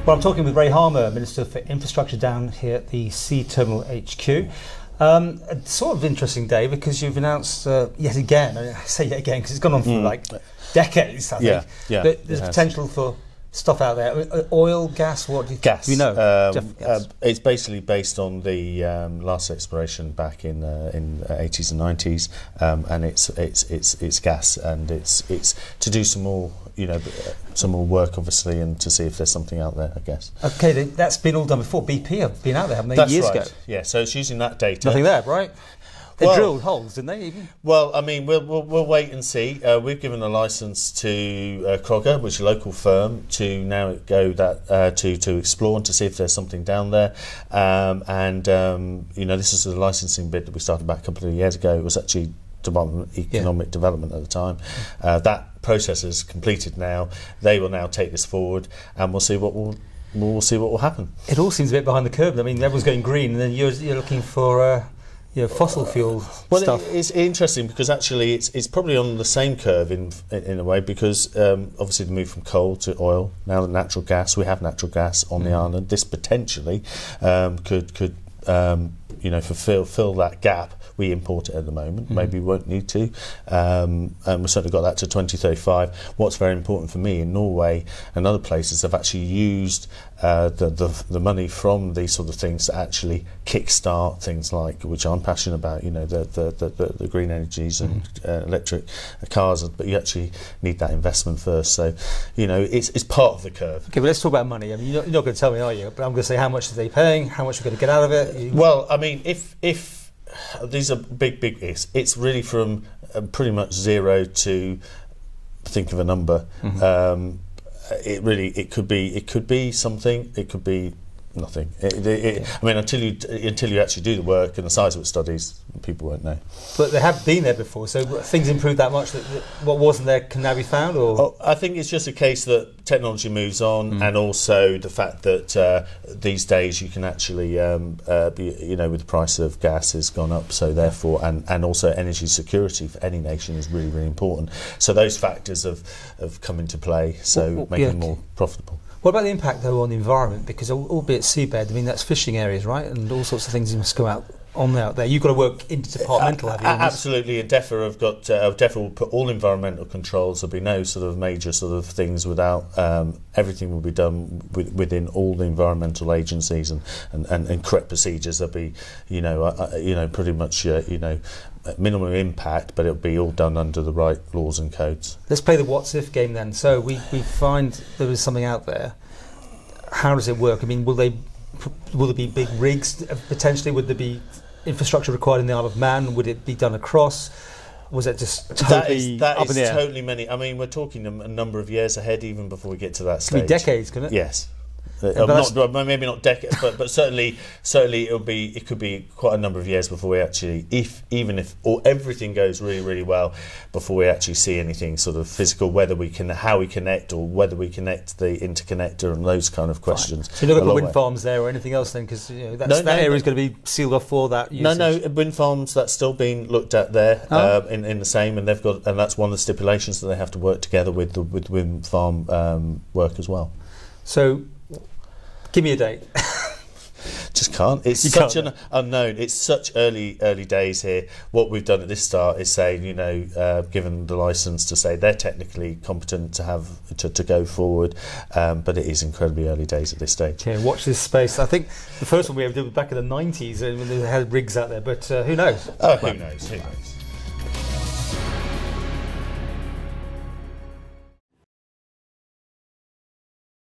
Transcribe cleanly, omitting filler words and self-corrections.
Well, I'm talking with Ray Harmer, Minister for Infrastructure down here at the Sea Terminal HQ. A sort of interesting day because you've announced yet again, I say yet again because it's gone on for like decades, I think, that there's potential for stuff out there. Oil, gas, what do you gas. We know. Gas. It's basically based on the last exploration back in 80s and 90s, and it's gas, and it's to do some more, some more work, obviously, and to see if there's something out there, I guess. Okay, that's been all done before. BP have been out there, haven't they? That's years right. ago. Yeah, so it's using that data. Nothing there, right? They drilled holes, didn't they? Even? Well, I mean, we'll wait and see. We've given a licence to Crogger, which is a local firm, to now go to explore and to see if there's something down there. This is a licensing bid that we started back a couple of years ago. It was actually Economic Development at the time. That process is completed now. They will now take this forward, and we'll see what will happen. It all seems a bit behind the curve. I mean, everyone's going green, and then you're looking for. Fossil fuel stuff. It's interesting because actually it's probably on the same curve in a way, because obviously the move from coal to oil, now the natural gas, we have natural gas on the island. This potentially could fill that gap. We import it at the moment. Maybe we won't need to. And we've certainly got that to 2035. What's very important for me in Norway and other places have actually used the money from these sort of things to actually kickstart things like, which I'm passionate about, the green energies and electric cars, but you actually need that investment first. So, it's part of the curve. Okay, but let's talk about money. I mean, you're not going to tell me, are you? But I'm going to say, how much are they paying? How much are we going to get out of it? Well, I mean, if these are big ifs. It's really from pretty much zero to, think of a number. It could be something. It could be nothing. I mean, until you actually do the work and the seismic studies, people won't know. But they have been there before, so things improved that much that what wasn't there can now be found? Or I think it's just a case that technology moves on, and also the fact that these days you can actually, with the price of gas has gone up, so therefore, and also energy security for any nation is really, really important. So those factors have come into play, so making it more profitable. What about the impact, though, on the environment? Because albeit seabed, I mean, that's fishing areas, right? And all sorts of things you must go out there. You've got to work interdepartmental, have you? Absolutely, and DEFRA have got. DEFRA will put all environmental controls. There'll be no sort of major sort of things without. Everything will be done within all the environmental agencies and correct procedures. There'll be, pretty much, minimal impact, but it'll be all done under the right laws and codes. Let's play the what's if game then. So we find there is something out there. How does it work? I mean, will there be big rigs potentially? Would there be infrastructure required in the Isle of Man? Would it be done across? Was it just totally that up is in the air? Totally many. I mean, we're talking a number of years ahead even before we get to that stage. Could be decades, couldn't it? Yes. Maybe not decades, but certainly it could be quite a number of years before we actually, if everything goes really, really well, before we actually see anything sort of physical, how we connect, or whether we connect the interconnector, and those kind of questions. Fine. So you're not going to put wind farms there or anything else then, because that area is going to be sealed off for that usage. No, wind farms, that's still being looked at there in the same, and that's one of the stipulations that they have to work together with wind farm work as well. So. Give me a date. Just can't. It's such an unknown. It's such early days here. What we've done at this start is saying, given the licence to say they're technically competent to go forward, but it is incredibly early days at this stage. Yeah, watch this space. I think the first one we ever did was back in the 90s when they had rigs out there, but who knows? Oh, who knows?